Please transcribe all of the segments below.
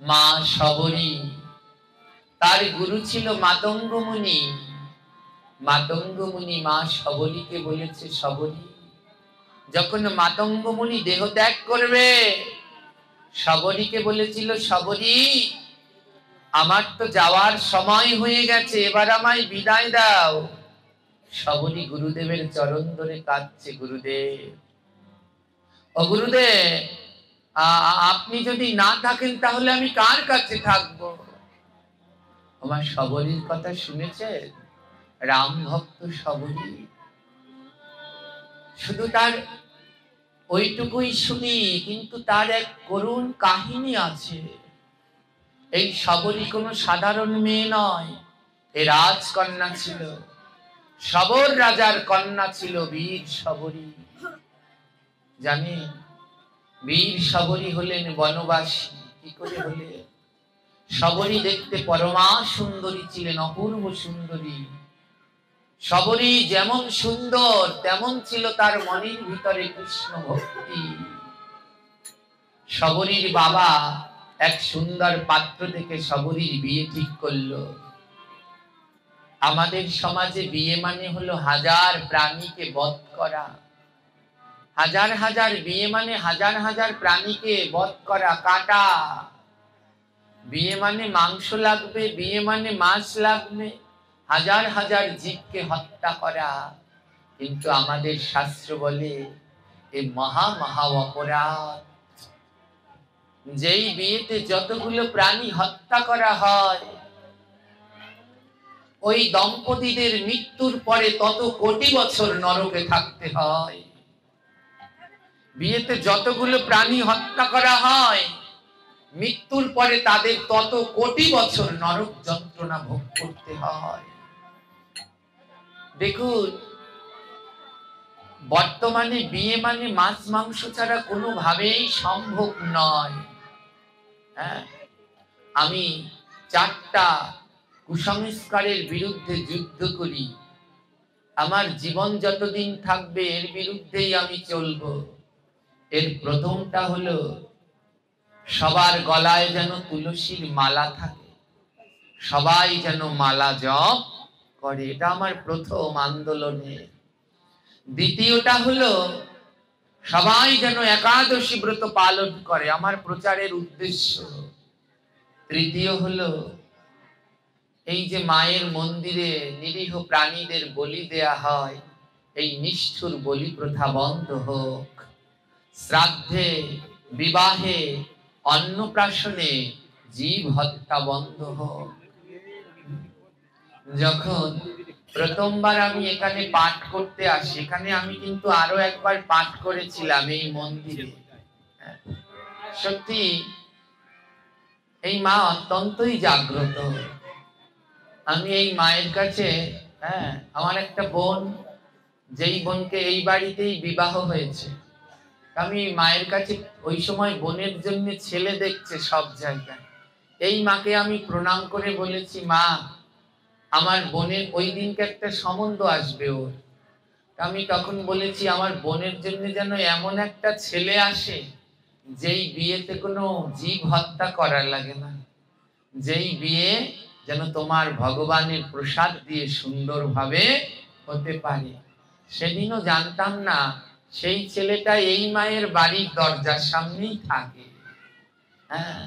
মা শবরী, তার গুরু ছিল মাতঙ্গ মুনি। মাতঙ্গ মুনি মা শবরীকে বলেছে, শবরী, যখন মাতঙ্গ মুনি দেহ ত্যাগ করবে, শবরীকে বলেছিল, শবরী, আমার তো যাওয়ার সময় হয়ে গেছে, এবার আমায় বিদায় দাও। শবরী গুরুদেবের চরণ ধরে কাঁদছে, গুরুদেব, ও গুরুদেব, আপনি যদি না থাকেন তাহলে আমি কার কাছে থাকবো? আমার শবরীর কথা শুনেছে? রাম ভক্ত শবরী, শুধু তার ওইটুকুই শুনি, কিন্তু তার এক করুণ কাহিনী আছে। এই শবরী কোনো সাধারণ মেয়ে নয়, এ রাজকন্যা ছিল, শবর রাজার কন্যা ছিল বীর শবরী। জানে বীর শবরী হলেন বনবাসী। কি করে হলে? শবরী দেখতে পরমা সুন্দরী ছিলেন, অপূর্ব সুন্দরী। শবরী যেমন সুন্দর তেমন ছিল তার মনের ভিতরে কৃষ্ণ ভক্তি। শবরীর বাবা এক সুন্দর পাত্র দেখে শবরীর বিয়ে ঠিক করলো। আমাদের সমাজে বিয়ে মানে হলো হাজার প্রাণীকে বধ করা। হাজার হাজার বিয়ে মানে হাজার হাজার প্রাণীকে বধ করা, কাটা। বিয়ে মানে মাংস লাগবে, বিয়ে মানে মাছ লাগবে, হাজার হাজার জীবকে হত্যা করা। কিন্তু আমাদের শাস্ত্র বলে এ মহা মহা অপরাধ। যেই বিয়েতে যতগুলো প্রাণী হত্যা করা হয়, ওই দম্পতিদের মৃত্যুর পরে তত কোটি বছর নরকে থাকতে হয়। বিয়েতে যতগুলো প্রাণী হত্যা করা হয়, মৃত্যুর পরে তাদের তত কোটি বছর নরক যন্ত্রণা ভোগ করতে হয়। দেখুন, বর্তমানে বিয়ে মানে মাছ মাংস ছাড়া কোনোভাবেই সম্ভব নয়। হ্যাঁ, আমি 4টা কুসংস্কারের বিরুদ্ধে যুদ্ধ করি। আমার জীবন যতদিন থাকবে এর বিরুদ্ধেই আমি চলবো। এর প্রথমটা হলো, সবার গলায় যেন তুলসীর মালা থাকে, সবাই যেন মালা জপ করে, এটা আমার প্রথম আন্দোলনে। দ্বিতীয়টা হলো, সবাই যেন একাদশী ব্রত পালন করে, আমার প্রচারের উদ্দেশ্য। তৃতীয় হলো, এই যে মায়ের মন্দিরে নিরীহ প্রাণীদের বলি দেয়া হয়, এই নিষ্ঠুর বলি প্রথা বন্ধ হোক। শ্রাদ্ধে, বিবাহে, অন্নপ্রাশনে জীব হত্যা বন্ধ হোক। যখন প্রথমবার আমি এখানে পাঠ করতে আসি, এখানে আমি কিন্তু আরো একবার পাঠ করেছিলাম এই মন্দিরে। সত্যি এই মা অত্যন্তই জাগ্রত। আমি এই মায়ের কাছে, আমার একটা বোন, যেই বোনকে এই বাড়িতেই বিবাহ হয়েছে, আমি মায়ের কাছে ওই সময় বোনের জন্য ছেলে দেখছে সব জায়গায়। এই মাকে আমি প্রণাম করে বলেছি, মা, আমার বোনের ওই দিনকে একটা সম্বন্ধ আসবে ওর। আমি তখন বলেছি, আমার বোনের জন্য যেন এমন একটা ছেলে আসে যেই বিয়েতে কোনো জীব হত্যা করার লাগে না, যেই বিয়ে যেন তোমার ভগবানের প্রসাদ দিয়ে সুন্দরভাবে হতে পারে। সেদিনও জানতাম না সেই ছেলেটা এই মায়ের বাড়ির দরজার সামনেই থাকে। হ্যাঁ,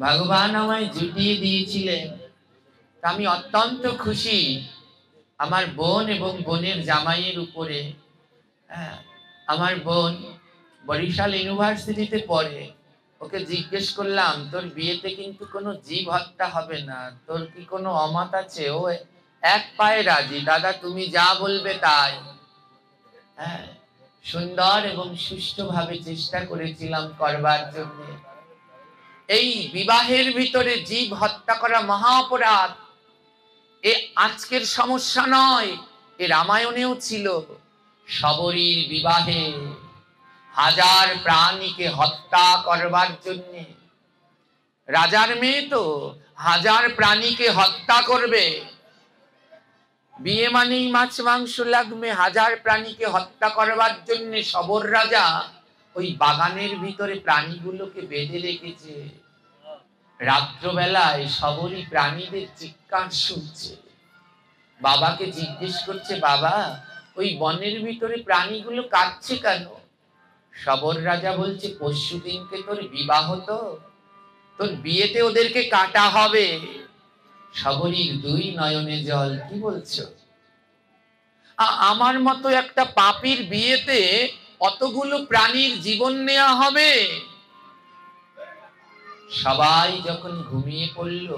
ভগবান আমায় জুটিয়ে দিয়েছিলেন। আমি অত্যন্ত খুশি আমার বোন এবং বোনের জামাইয়ের উপরে। আমার বোন বরিশাল ইউনিভার্সিটিতে পড়ে। ওকে জিজ্ঞেস করলাম, তোর বিয়েতে কিন্তু কোনো জীব হত্যা হবে না, তোর কি কোনো অমত আছে? ও এক পায়ে রাজি, দাদা তুমি যা বলবে তাই। হ্যাঁ, সুন্দর এবং সুষ্ঠুভাবে চেষ্টা করেছিলাম করবার জন্য। এই বিবাহের ভিতরে জীব হত্যা করা মহা অপরাধ। এ আজকের সমস্যা নয়, এ রামায়ণেও ছিল। শবরীর বিবাহে হাজার প্রাণীকে হত্যা করবার জন্য, রাজার মেয়ে তো হাজার প্রাণীকে হত্যা করবে। বিয়ে মানেই মাছ মাংস লাগবে, হাজার প্রাণীকে হত্যা করবার জন্য শবর রাজা ওই বাগানের ভিতরে প্রাণীগুলোকে বেঁধে রেখেছে। রাত্রবেলায় শবরী প্রাণীদের চিৎকার শুনছে, বাবাকে জিজ্ঞেস করছে, বাবা ওই বনের ভিতরে প্রাণীগুলো কাঁদছে কেন? শবর রাজা বলছে, পরশুদিনকে তোর বিবাহ, তো তোর বিয়েতে ওদেরকে কাটা হবে। শবরীর দুই নয়নে জল। কি বলছো? আমার মতো একটা পাপীর বিয়েতে অতগুলো প্রাণীর জীবন নেওয়া হবে? সবাই যখন ঘুমিয়ে পড়ল,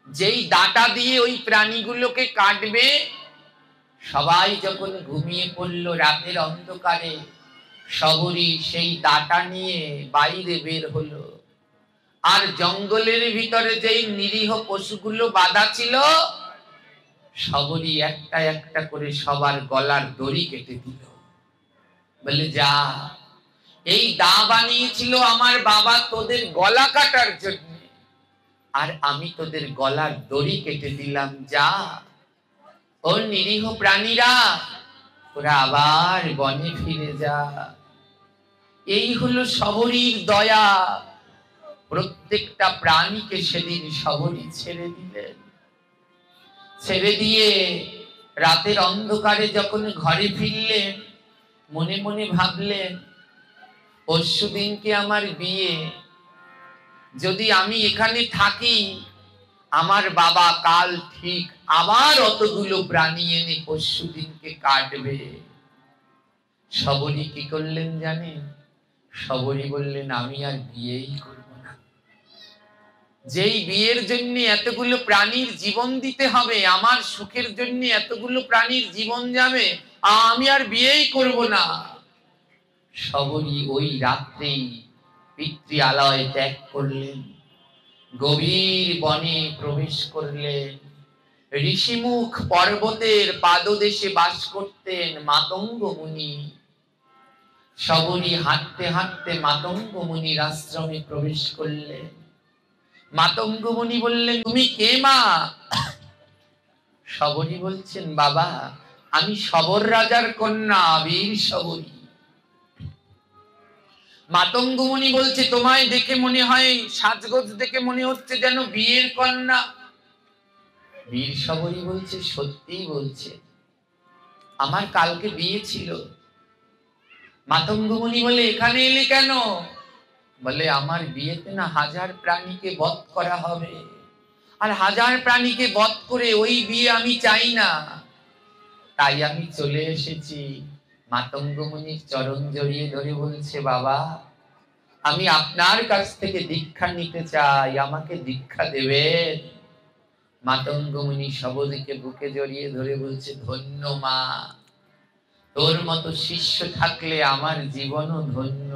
যেই দাঁটা দিয়ে ওই প্রাণীগুলোকে কাটবে, সবাই যখন ঘুমিয়ে পড়ল, রাতের অন্ধকারে শবরী সেই দাঁটা নিয়ে বাইরে বের হলো। আর জঙ্গলের ভিতরে যেই নিরীহ পশুগুলো বাঁধা ছিল, শবরী একটা একটা করে সবার গলার দড়ি কেটে দিল। বলে, যা, এই দা বানিয়েছিল আমার বাবা তোদের গলা কাটার জন্য, আর আমি তোদের গলার দড়ি কেটে দিলাম। যা, ওর নিরীহ প্রাণীরা, ওরা আবার বনে ফিরে যা। এই হলো শবরীর দয়া। প্রত্যেকটা প্রাণীকে সেদিন শবরী ছেড়ে দিলেন। ছেড়ে দিয়ে রাতের অন্ধকারে যখন ঘরে ফিরলেন, মনে মনে ভাবলেন, পরশুদিনকে আমার বিয়ে, যদি আমি এখানে থাকি, আমার বাবা কাল ঠিক আবার অতগুলো প্রাণী এনে পরশুদিনকে কাটবে। শবরী কি করলেন জানেন? শবরী বললেন, আমি আর বিয়েই করব না। যেই বিয়ের জন্য এতগুলো প্রাণীর জীবন দিতে হবে, আমার সুখের জন্য এতগুলো প্রাণীর জীবন যাবে, আমি আর বিয়েই করব না। শবরী ওই রাত্রেই পিতৃালয় ত্যাগ করলেন, গভীর বনে প্রবেশ করলেন। ঋষিমুখ পর্বতের পাদদেশে বাস করতেন মাতঙ্গ মুনি। শবরী হাঁটতে হাঁটতে মাতঙ্গ মুনির আশ্রমে প্রবেশ করলেন। মাতঙ্গ মুনি বললেন, তুমি কে মা? শবরী বলছেন, বাবা আমি শবর রাজার কন্যা বীর শবরী। মাতঙ্গ মুনি বলছে, তোমায় দেখে মনে হয়, সাজগোজ দেখে মনে হচ্ছে যেন বিয়ের কন্যা। বীর শবরী বলছে, সত্যিই বলছে, আমার কালকে বিয়ে ছিল। মাতঙ্গ মুনি বলে, এখানে এলে কেন? বলে, আমার বিয়েতে না 1000 প্রাণীকে বধ করা হবে, আর 1000 প্রাণীকে বধ করে ওই বিয়ে আমি চাই না, তাই আমি চলে এসেছি। মাতঙ্গ মুনির চরণ জড়িয়ে ধরে বলছে, বাবা আমি আপনার কাছ থেকে দীক্ষা নিতে চাই, আমাকে দীক্ষা দেবেন? মাতঙ্গ মুনি শবরীকে বুকে জড়িয়ে ধরে বলছে, ধন্য মা, তোর মতো শিষ্য থাকলে আমার জীবনও ধন্য।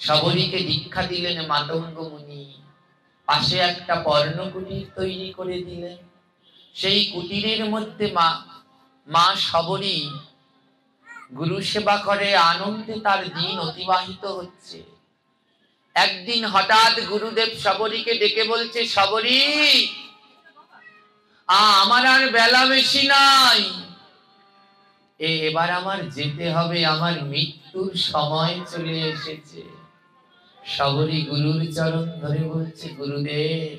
শবরীকে দীক্ষা দিলেন মাতঙ্গ মুনি। পাশে একটা পর্ণকুটির তৈরি করে দিলেন। সেই কুটিরের মধ্যে মা শবরী গুরু সেবা করে আনন্দে তার দিন অতিবাহিত হচ্ছে। একদিন হঠাৎ গুরুদেব শবরীকে ডেকে বলছে, শবরী আমার আর বেলা বেশি নাই, এবার আমার যেতে হবে, আমার মৃত্যুর সময় চলে এসেছে। শবরী গুরুর চরণ ধরে বলছে, গুরুদেব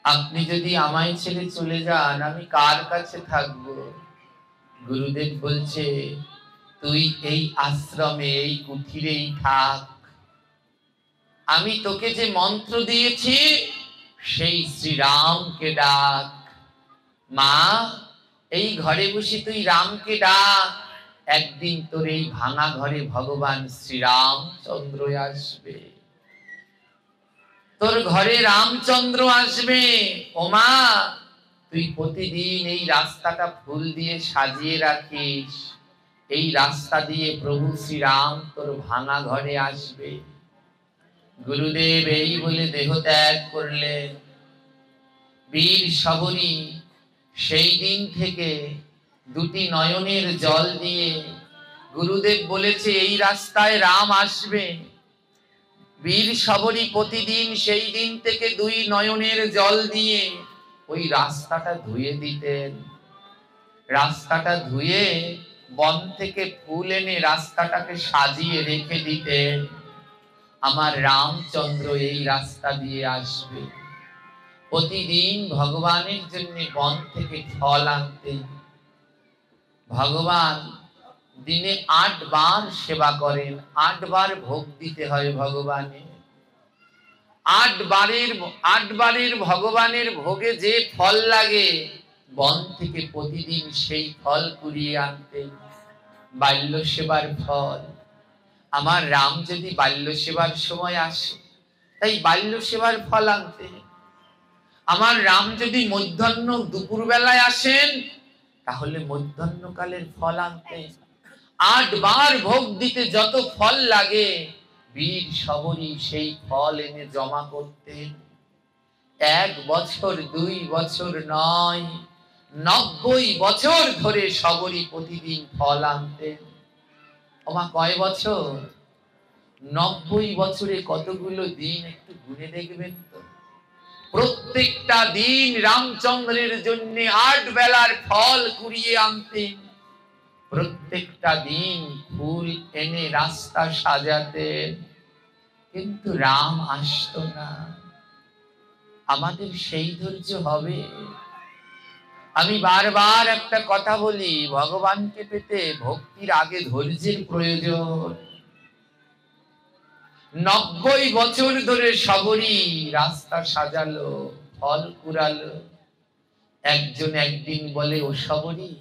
আপনি যদি আমায় ছেড়ে চলে যান, আমি কার কাছে থাকবো? গুরুদেব বলছে, তুই এই আশ্রমে, এই কুঠিরেই থাক। আমি তোকে যে মন্ত্র দিয়েছি, সেই শ্রীরামকে ডাক। মা, এই ঘরে বসে তুই রামকে ডাক, একদিন তোর এই ভাঙা ঘরে ভগবান শ্রীরামচন্দ্র আসবে, তোর ঘরে রামচন্দ্র আসবে। ওমা, তুই প্রতিদিন এই রাস্তাটা ফুল দিয়ে সাজিয়ে রাখিস, এই রাস্তা দিয়ে প্রভু শ্রীরাম তোর ভাঙা ঘরে আসবে। গুরুদেব এই বলে দেহ ত্যাগ করলেন। বীর শবরী সেই দিন থেকে দুটি নয়নের জল দিয়ে, গুরুদেব বলেছে এই রাস্তায় রাম আসবে, বীর শবরী প্রতিদিন সেই দিন থেকে 2 নয়নের জল দিয়ে ওই রাস্তাটা ধুয়ে দিতেন। রাস্তাটা ধুয়ে বন থেকে ফুল এনে রাস্তাটাকে সাজিয়ে রেখে দিতেন। আমার রামচন্দ্র এই রাস্তা দিয়ে আসবে। প্রতিদিন ভগবানের জন্য বন থেকে ফল আনতেন। ভগবান দিনে ৮ বার সেবা করেন, ৮ বার ভোগ দিতে হয় ভগবানের। ৮ বারের ভগবানের ভোগে যে ফল লাগে, বন থেকে প্রতিদিন সেই ফল কুড়িয়ে আনতেন। বাল্য সেবার ফল। আমার রাম যদি বাল্য সেবার সময় আসে, তাই বাল্য সেবার ফল আনতেন। আমার রাম যদি মধ্যাহ্ন দুপুর বেলায় আসেন, তাহলে মধ্যাহ্নকালের ফল আনতেন। ৮ বার ভোগ দিতে যত ফল লাগে, বীর শবরী সেই ফল এনে জমা করতেন। ১ বছর ২ বছর নয়, ৯০ বছর ধরে শবরী প্রতিদিন ফল আনতেন। ওমা কয় বছর? ৯০ বছরে কতগুলো দিন একটু গুনে দেখবেন তো। প্রত্যেকটা দিন রামচন্দ্রের জন্য ৮ বেলার ফল কুড়িয়ে আনতেন। প্রত্যেকটা দিন ফুল এনে রাস্তা সাজাতেন, কিন্তু রাম আসতো না। আমাদের সেই ধৈর্য হবে? আমি বারবার একটা কথা বলি, ভগবানকে পেতে ভক্তির আগে ধৈর্যের প্রয়োজন। ৯০ বছর ধরে শবরী রাস্তা সাজালো, ফল কুড়ালো। একজন একদিন বলে, ও শবরী,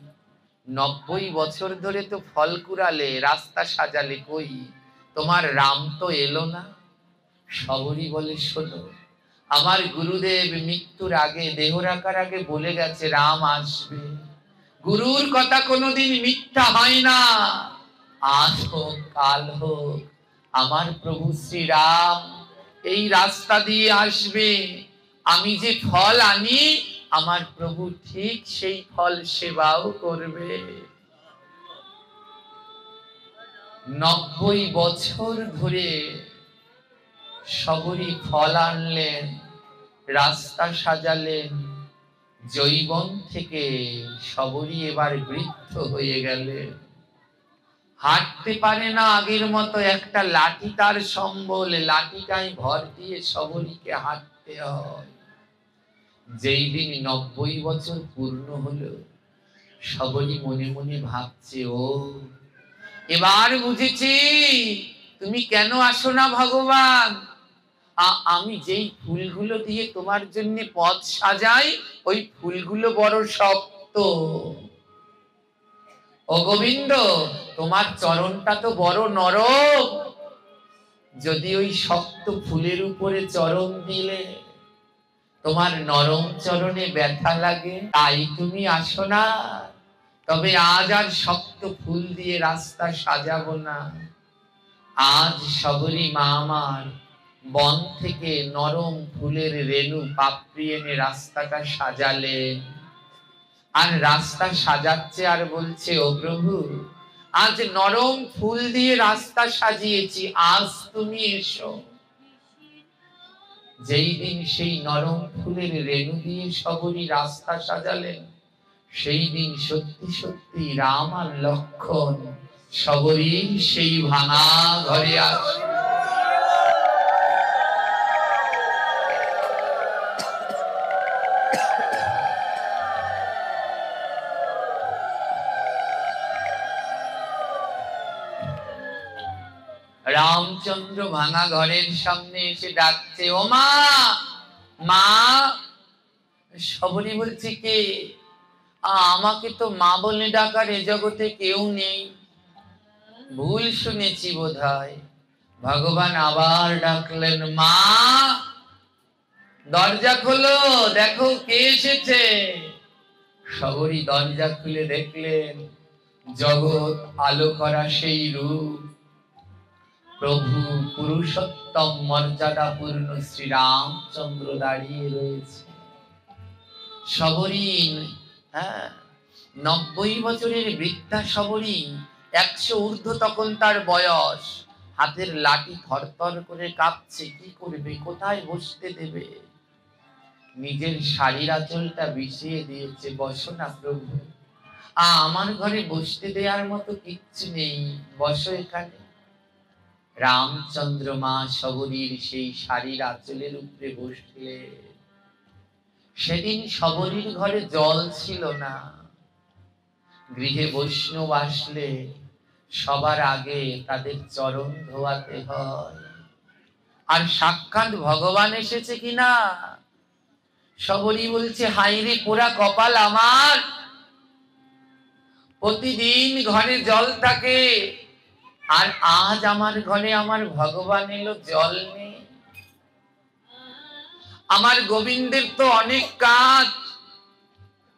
৯০ বছর ধরে তো ফল কুড়ালে, রাস্তা সাজালে, কই তোমার রাম তো এলো না? শবরী বলে, শোনো, আমার গুরুদেব মৃত্যুর আগে, দেহ রাখার আগে বলে গেছে রাম আসবে। গুরুর কথা কোনোদিন মিথ্যা হয় না। আজ হোক কাল হোক, আমার প্রভু শ্রীরাম এই রাস্তা দিয়ে আসবে। আমি যে ফল আনি, আমার প্রভু ঠিক সেই ফল সেবাও করবে। ৯০ বছর ধরে শবরী ফল আনলেন, রাস্তা সাজালেন। যৌবন থেকে শবরী এবার বৃদ্ধ হয়ে গেলেন, হাঁটতে পারে না আগের মতো। একটা লাঠি তার সম্বল, লাঠিটাই ভর দিয়ে শবরীকে হাঁটতে হয়। যেই দিন ৯০ বছর পূর্ণ হলো, শবরী মনে মনে ভাবছে, ও এবার বুঝেছি তুমি কেন আসো না ভগবান। আমি যেই ফুলগুলো দিয়ে তোমার জন্য পথ সাজাই, ওই ফুলগুলো বড় শক্ত। ও গোবিন্দ, তোমার চরণটা তো বড় নরম, যদি ওই শক্ত ফুলের উপরে চরণ দিলে তোমার নরম চরণে ব্যথা লাগে, তাই তুমি আসো না। তবে আজ আর শক্ত ফুল দিয়ে রাস্তা সাজাবো না। আজ শবরী মা আমার বন থেকে নরম ফুলের রেণু পাপড়ি এনে রাস্তাটা সাজালেন। আর রাস্তা সাজাচ্ছে আর বলছে, ও প্রভু, আজ নরম ফুল দিয়ে রাস্তা সাজিয়েছি, আজ তুমি এসো। যেই দিন সেই নরম ফুলের রেণু দিয়ে শবরী রাস্তা সাজালেন, সেই দিন সত্যি সত্যি রাম আর লক্ষণ শবরী সেই ভাঙা ঘরে আসে। রামচন্দ্র ভাঙা ঘরের সামনে এসে ডাকছে, ও মা, মা। শবরী বলছে, কে? আমাকে তো মা বলে ডাকার এ জগতে কেউ নেই, ভুল শুনেছি বোধহয়। ভগবান আবার ডাকলেন, মা দরজা খোলো, দেখো কে এসেছে। শবরী দরজা খুলে দেখলেন, জগৎ আলো করা সেই রূপ, প্রভু পুরুষোত্তম মর্যাদা পূর্ণ শ্রীরামচন্দ্র দাঁড়িয়ে রয়েছে। শবরী, ৯০ বছরের বৃদ্ধা শবরী, ১০০ ঊর্ধ্ব তখন তার বয়স। হাতের লাঠি থরথর করে কাঁপছে, কি করবে, কোথায় বসতে দেবে। নিজের শাড়ির আঁচলটা বিছিয়ে দিয়েছে, বসো না প্রভু, আমার ঘরে বসতে দেওয়ার মতো কিচ্ছু নেই, বসো এখানে। রামচন্দ্র মা শবরীর সেই শাড়ির আঁচলের উপরে বসলে। সেদিন শবরীর ঘরে জল ছিল না। গৃহে বৈষ্ণব আসলে সবার আগে তাদের চরণ ধোয়াতে হয়। আর সাক্ষাৎ ভগবান এসেছে কিনা, শবরী বলছে, হাইরে পোড়া কপাল আমার, প্রতিদিন ঘরে জল থাকে, আর আজ আমার ঘরে আমার ভগবান এলো, জল নেই। আমার গোবিন্দের তো অনেক কাজ,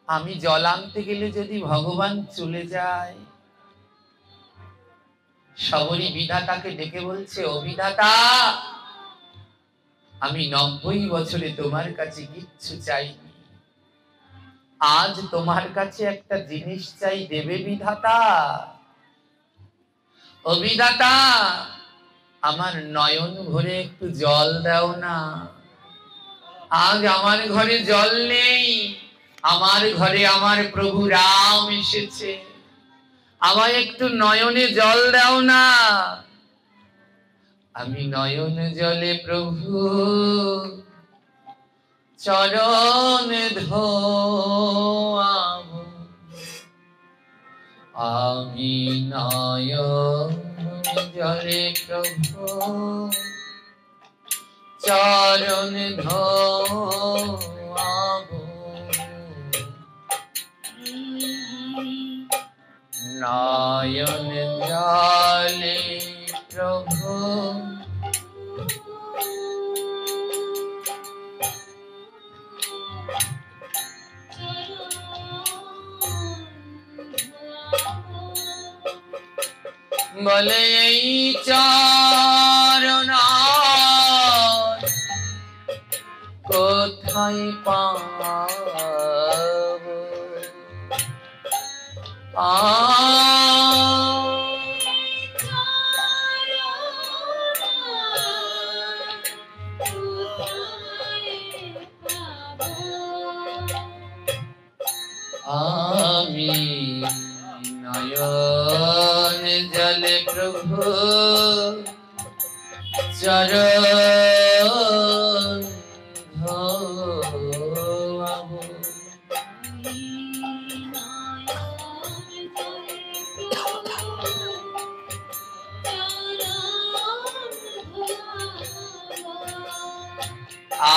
আমি জল আনতে গেলে যদি ভগবান চলে যায়। শবরী বিধাতাকে ডেকে বলছে, ও বিধাতা, আমি 90 বছরে তোমার কাছে কিচ্ছু চাইনি, আজ তোমার কাছে একটা জিনিস চাই, দেবে বিধাতা? ও বিধাতা, আমার নয়ন ভরে একটু জল দাও না, আজ আমার ঘরে জল নেই, আমার ঘরে আমার প্রভু রাম এসেছে, আমায় একটু নয়নে জল দাও না। আমি নয়ন জলে প্রভু চরণ ধোয়াবো, আমি নয়ন জলে প্রভু চরণ ধোয়াবো, নয়ন জলে প্রভু বলে, এই চরণ কোথায় পাবো? আমি নয়ন জলে প্রভু চরণ ধোয়াবো,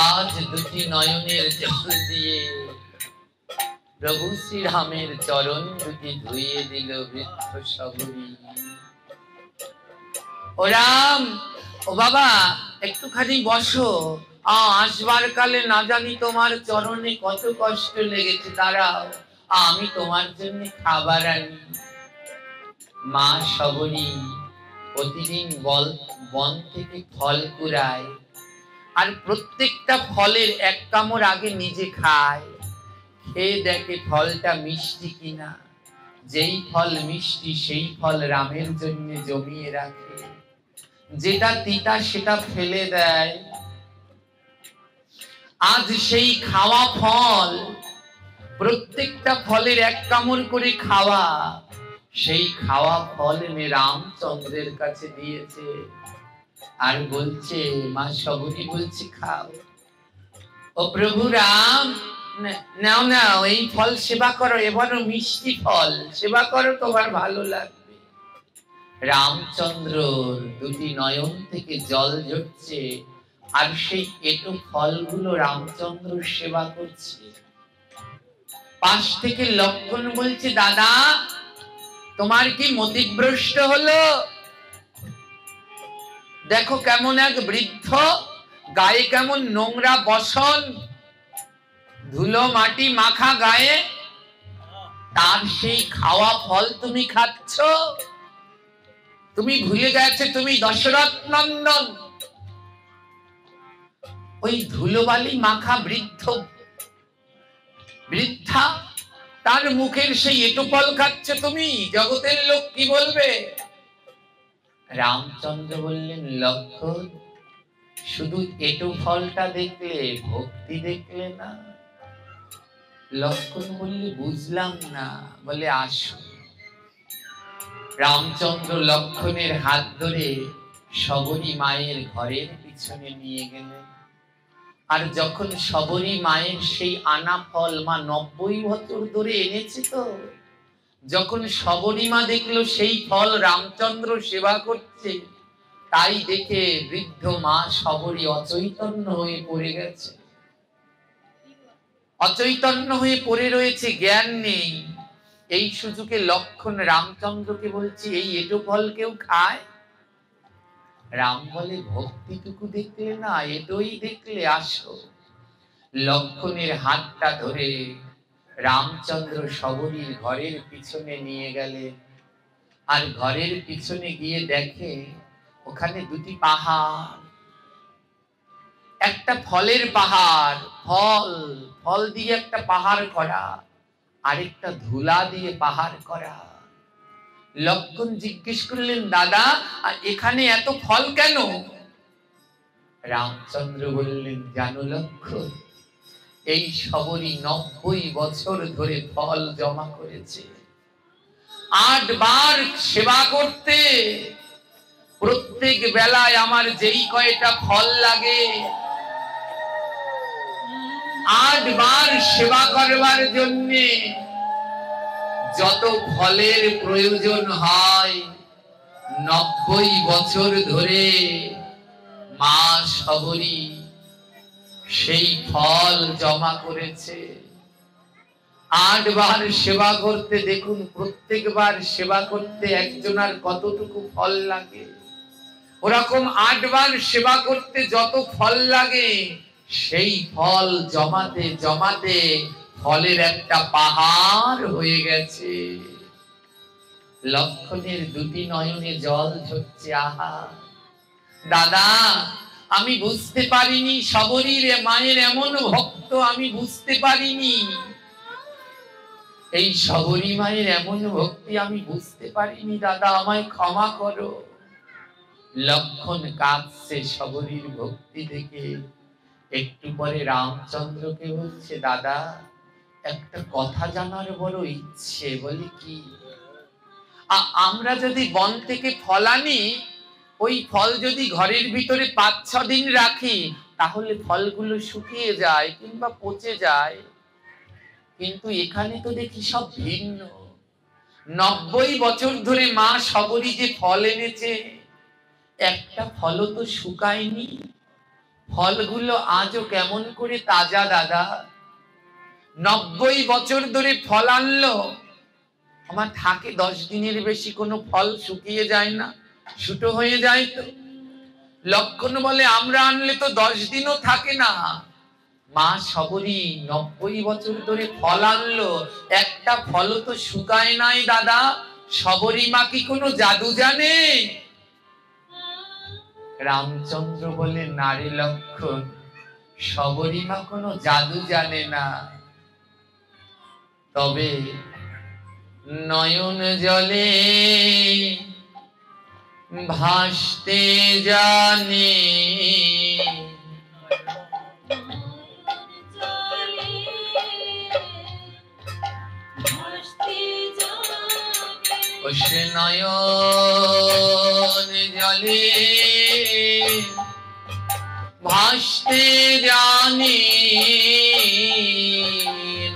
আজ দুটি নয়নের জল দিয়ে প্রভু শ্রীরামের চরণ দুটি ধুইয়ে দিল বৃদ্ধ শবরী। ও রাম, ও বাবা, একটুখানি বসো, আসবার কালে না জানি তোমার চরণে কত কষ্ট লেগেছে, দাঁড়াও, আমি তোমার জন্য খাবার আনি। মা শবরী প্রতিদিন বন থেকে ফল কুড়ায়, আর প্রত্যেকটা ফলের এক কামড় আগে নিজে খায়, খেয়ে দেখে ফলটা মিষ্টি কিনা। যেই ফল মিষ্টি সেই ফল রামের জন্য জমিয়ে রাখে, যেটা তিতা সেটা ফেলে দেয়। আজ সেই খাওয়া ফল, প্রত্যেকটা ফলের এক কামড় করে খাওয়া, সেই খাওয়া ফল এনে রামচন্দ্রের কাছে দিয়েছে, আর বলছে, মা শবরী বলছে, খাও। ও প্রভু রাম, নাও নাও, এই ফল সেবা করো, এবারও মিষ্টি ফল সেবা করো, তোমার ভালো লাগবে। রামচন্দ্র দুটি নয়ন থেকে জল ঝরছে, আর সেই এটো ফলগুলো রামচন্দ্র সেবা করছে। পাশ থেকে লক্ষণ বলছে, দাদা, তোমার কি মতিভ্রষ্ট হলো? দেখো কেমন এক বৃদ্ধ, গায়ে কেমন নোংরা বসন, ধুলো মাটি মাখা গায়ে, তার সেই খাওয়া ফল তুমি খাচ্ছ? তুমি ভুলে গেছে তুমি দশরথ নন্দন। ওই ধুলোবালি মাখা বৃদ্ধা, তার মুখের সেই এটো ফল খাচ্ছ তুমি, জগতের লোক কি বলবে? রামচন্দ্র বললেন, লক্ষণ, শুধু এটো ফলটা দেখলে, ভক্তি দেখলে না? লক্ষণ বললে, বুঝলাম না। বলে, আসো। রামচন্দ্র লক্ষণের হাত ধরে শবরী মায়ের ঘরের পিছনে নিয়ে গেলেন। আর যখন শবরী মায়ের সেই আনা ফল মা 90 বছর ধরে এনেছে, তো যখন শবরী মা দেখলো সেই ফল রামচন্দ্র সেবা করছে, তাই দেখে বৃদ্ধ মা শবরী অচৈতন্য হয়ে পড়ে গেছে, অচৈতন্য হয়ে পড়ে রয়েছে, জ্ঞান নেই। এই সুযোগে লক্ষণ রামচন্দ্রকে বলছে, এই এটো ফল কেউ খায়? রাম বলে, ভক্তিটুকু দেখলে না, এটোই দেখলে, আসো। লক্ষণের হাতটা ধরে রামচন্দ্র শবরীর ঘরের পিছনে নিয়ে গেলে। আর ঘরের পিছনে গিয়ে দেখে ওখানে দুটি পাহাড়, একটা ফলের পাহাড়, ফল ফল দিয়ে একটা পাহাড় করা, আরেকটা ধুলা দিয়ে পাহাড় করা। লক্ষণ জিজ্ঞেস করলেন, দাদা এখানে এত ফল কেন? রামচন্দ্র বললেন, জানো লক্ষণ, এই শবরী 90 বছর ধরে ফল জমা করেছে। 8 বার সেবা করতে, প্রত্যেক বেলায় আমার যেই কয়টা ফল লাগে, 8 বার সেবা করবার জন্যে যত ফলের প্রয়োজন হয়, 90 বছর ধরে মা শবরী সেই ফল জমা করেছে। 8 বার সেবা করতে, দেখুন প্রত্যেকবার সেবা করতে একজনের কতটুকু ফল লাগে। ওরকম 8 বার সেবা করতে যত ফল লাগে, সেই ফল জমাতে জমাতে ফলের একটা পাহাড় হয়ে গেছে। লক্ষণের দুটি নয়নে জল ঝরছে। আহা দাদা, আমি বুঝতে পারিনি শবরীর মায়ের এমন ভক্ত, আমি বুঝতে পারিনি এই শবরী মায়ের এমন ভক্তি আমি বুঝতে পারিনি, দাদা আমায় ক্ষমা করো। লক্ষণ কাঁদছে শবরীর ভক্তি দেখে। একটু পরে রামচন্দ্রকে বলছে, দাদা একটা কথা জানার বড় ইচ্ছে। বলি কি? আমরা যদি বন থেকে ফল আনি, ওই ফল যদি ঘরের ভিতরে 5-6 দিন রাখি, তাহলে ফলগুলো শুকিয়ে যায় কিংবা পচে যায়। কিন্তু এখানে তো দেখি সব ভিন্ন। 90 বছর ধরে মা শবরী যে ফল এনেছে, একটা ফলও তো শুকায়নি। ফলগুলো আজও কেমন করে তাজা দাদা। 90 বছর ধরে ফল আনলো, আমার থাকে 10 দিনের বেশি কোনো ফল শুকিয়ে যায় না, শুটো হয়ে যায় তো। লক্ষণ বলে, আমরা আনলে তো 10 দিনও থাকে না। মা শবরী 90 বছর ধরে ফল আনলো, একটা ফলও তো শুকায় নাই দাদা। শবরী মা কি কোনো জাদু জানে? রামচন্দ্র বলে, নারী লক্ষণ, শবরী মা কোনো জাদু জানে না, তবে নয়ন জলে ভাসতে জানে। সে নয়ন জলে ভাসতে জানে,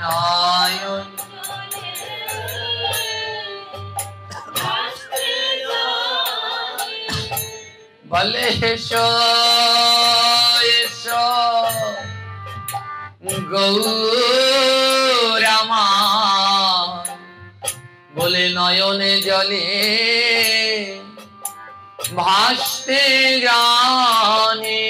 নয়ন বলে এসো এসো গৌরামা, বলে নয়নে জলে ভাসতে জানে।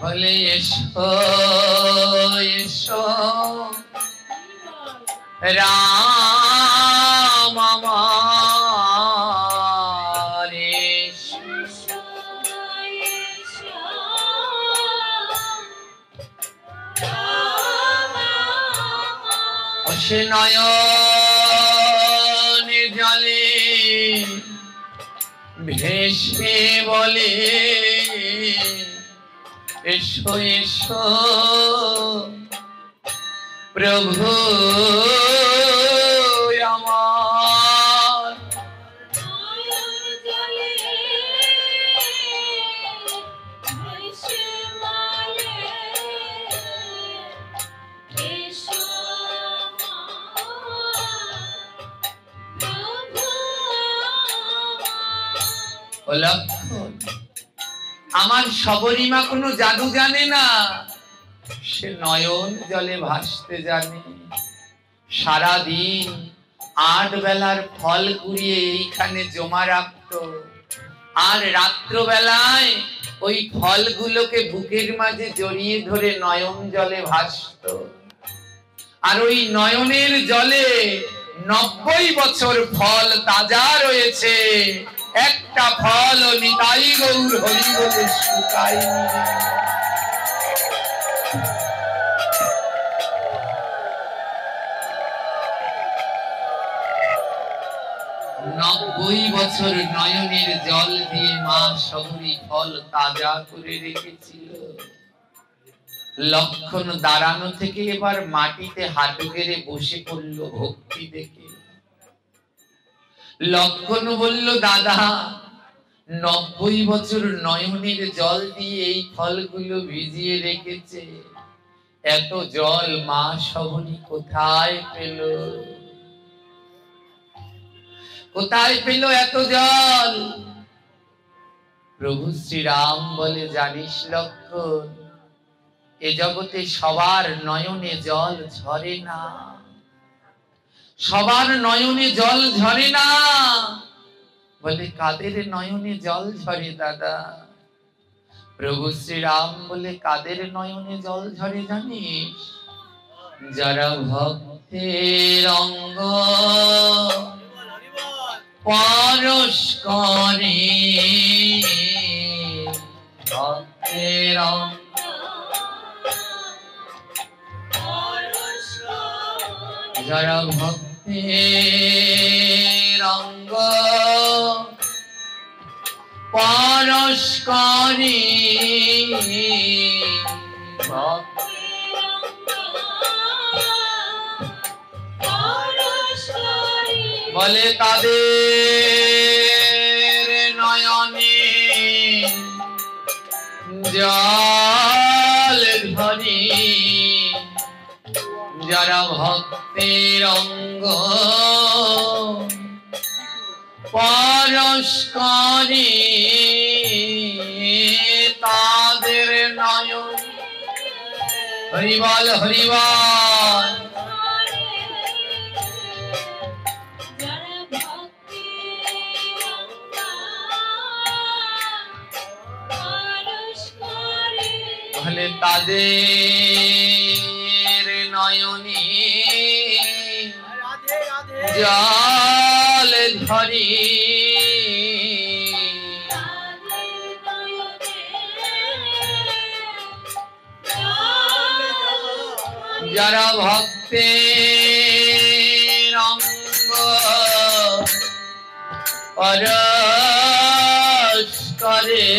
বলে এসো এসো রাম আমার, সে নয়ন জলে ভেসে বলে এসো এসো প্রভু আমার। আমার শবরীমা কোনো জাদু জানে না, সে নয়ন জলে ভাসতে জানে। সারাদিন 8 বেলার ফল কুড়িয়ে এইখানে জমা রাখতো, আর রাত্রবেলায় ওই ফলগুলোকে বুকের মাঝে জড়িয়ে ধরে নয়ন জলে ভাসতো। আর ওই নয়নের জলে 90 বছর ফল তাজা রয়েছে, একটা ফল নিতাই গৌর হরি বলে শুকায়নি। 90 বছর নয়নের জল দিয়ে মা শবরী ফল তাজা করে রেখেছিল। লক্ষণ দাঁড়ানো থেকে এবার মাটিতে হাঁটু গেড়ে বসে পড়ল ভক্তি দেখে। লক্ষণ বলল, দাদা 90 বছর নয়নের জল দিয়ে এই ফলগুলো ভিজিয়ে রেখেছে, এত জল মা শবরী কোথায় পেল? কোথায় পেল এত জল? প্রভু শ্রীরাম বলে, জানিস লক্ষণ, এ জগতে সবার নয়নে জল ঝরে না, সবার নয়নে জল ঝরে না। বলে, কাদের নয়নে জল ঝরে দাদা? প্রভু শ্রীরাম বলে, কাদের নয়নে জল ঝরে জানিস? যারা ভক্তের অঙ্গ পরশ করে, ভক্তের অঙ্গ যারা ভক্তের অঙ্গ পরশ করে, বলে তাদের নয়নে জল ধরে। যারা ভক্তের অঙ্গ পরশ করে, তাদের নয়ন হরিবল হরিবল। বলে তাদের নয়নে জল ধরে। যারা ভক্তের অঙ্গ পরশ করে,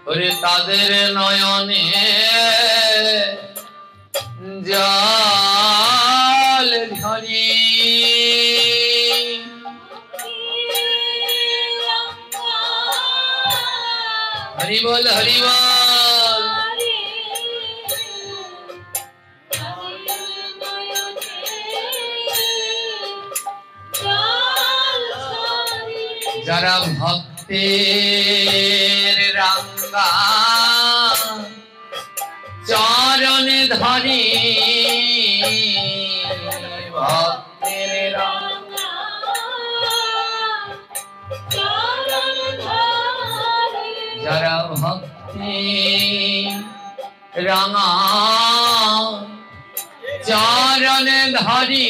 ওরে তাদের নয়নে জল ধরে। হরি বল হরি বল। যারা ভক্তের রাঙ্গা চরণে ধরে, ভক্তের রাঙ্গা যারা ভক্তের রাঙা চরণে ধরে,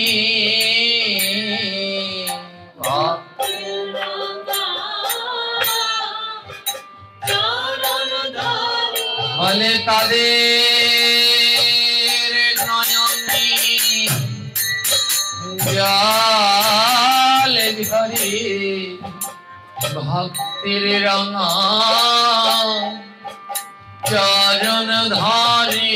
বলে তাদের নয়নে জল ঝরে। ভক্তির রঙা চরণ ধরে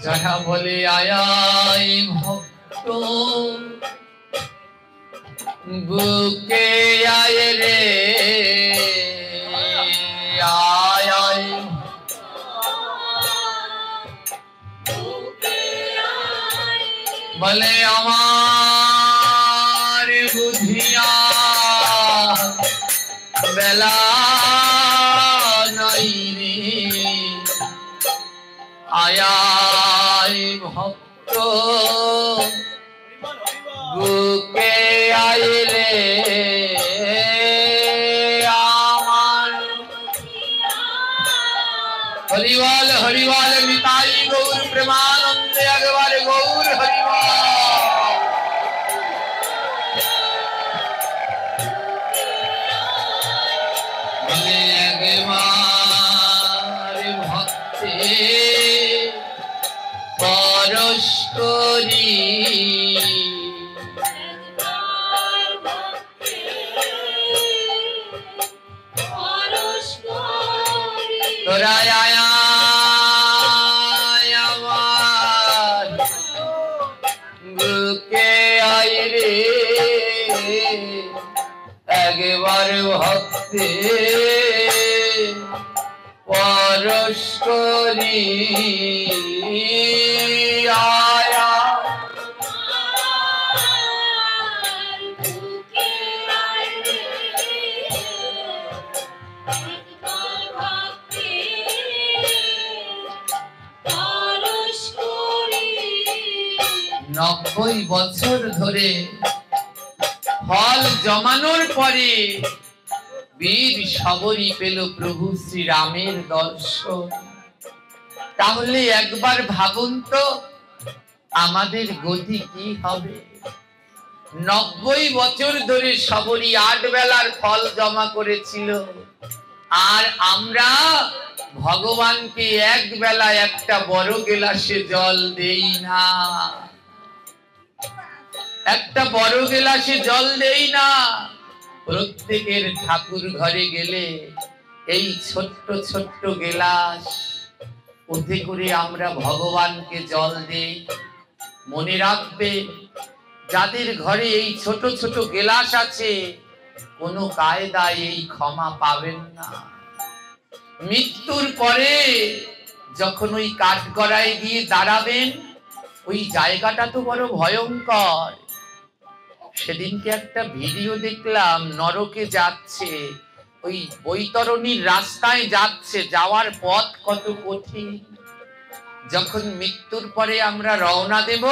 যারা বলে আয়াই ভক্ত বুকে আয় রে আয় বলে আমার বুঝিয়া বেলা নাই রে আয়াই ভক্ত বুকে আইলে আমার হরিবল হরিবল নিতাই গৌর প্রেমানন্দে একবারে গৌর হরিবল বলে একবার ভক্তি পরশ করি তোরা আমার বুকে আয় রে একবার ভক্তি পরশ করি আয়া নব্বই বছর ধরে ফল জমানোর পরে বীর শবরী পেল প্রভু শ্রীরামের দর্শন। তাহলে একবার ভাবুন তো আমাদের গতি কি হবে। 90 বছর ধরে শবরী 8 বেলার ফল জমা করেছিল, আর আমরা ভগবানকে এক বেলা একটা বড় গেলাসে জল দেই না, একটা বড় গেলাসে জল দেই না। প্রত্যেকের ঠাকুর ঘরে গেলে এই ছোট্ট ছোট্ট গেলাস ওতে করে আমরা ভগবানকে জল দেই। মনে রাখবে, যাদের ঘরে এই ছোট ছোট গেলাস আছে কোনো কায়দায় এই ক্ষমা পাবেন না। মৃত্যুর পরে যখন ওই কাঠগড়ায় গিয়ে দাঁড়াবেন, ওই জায়গাটা তো বড় ভয়ঙ্কর। সেদিনকে একটা ভিডিও দেখলাম, নরকে যাচ্ছে, ওই বৈতরণীর রাস্তায় যাচ্ছে, যাওয়ার পথ কত কঠিন। যখন মৃত্যুর পরে আমরা রওনা দেব,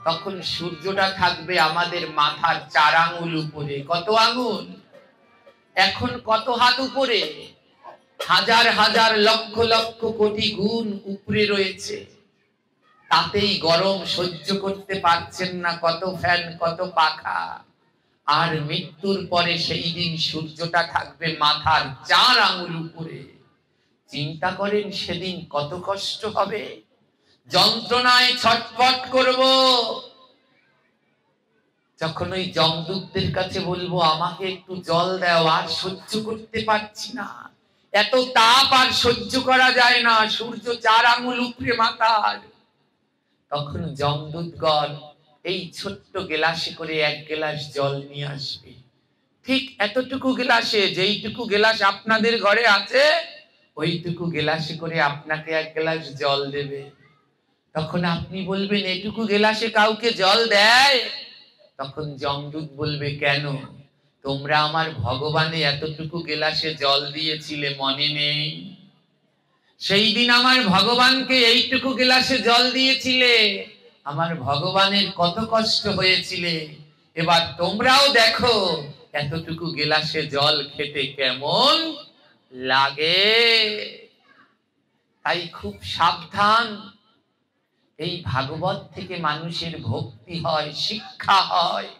তখন সূর্যটা থাকবে আমাদের মাথার 4 আঙ্গুল উপরে। কত আঙ্গুল? এখন কত হাত উপরে? হাজার হাজার লক্ষ লক্ষ কোটি গুণ উপরে রয়েছে। তাতেই গরম সহ্য করতে পারছেন না, কত ফ্যান কত পাখা। আর মৃত্যুর পরে সেই দিন সূর্যটা থাকবে মাথার 4 আঙ্গুল উপরে। চিন্তা করেন সেদিন কত কষ্ট হবে, যন্ত্রণায় ছটফট করব। যখন ওই যমদূতদের কাছে বলবো আমাকে একটু জল দাও, আর সহ্য করতে পারছি না, এত তাপ আর সহ্য করা যায় না, সূর্য 4 আঙ্গুল উপরে মাথার। তখন যমদূতগণ এই ছোট্ট গেলাসে করে 1 গেলাস জল নিয়ে আসবে, ঠিক এতটুকু গেলাসে, যেইটুকু গেলাস আপনাদের ঘরে আছে ওইটুকু গেলাসে করে আপনাকে 1 গেলাস জল দেবে। তখন আপনি বলবেন এটুকু গেলাসে কাউকে জল দেয়? তখন যমদূত বলবে কেন, তোমরা আমার ভগবানে এতটুকু গেলাসে জল দিয়েছিলে, মনে নেই? সেই দিন আমার ভগবানকে এইটুকু গেলাসে জল দিয়েছিলে, আমার ভগবানের কত কষ্ট হয়েছিলে। এবার তোমরাও দেখো এতটুকু গেলাসে জল খেতে কেমন লাগে। তাই খুব সাবধান। এই ভাগবত থেকে মানুষের ভক্তি হয়, শিক্ষা হয়।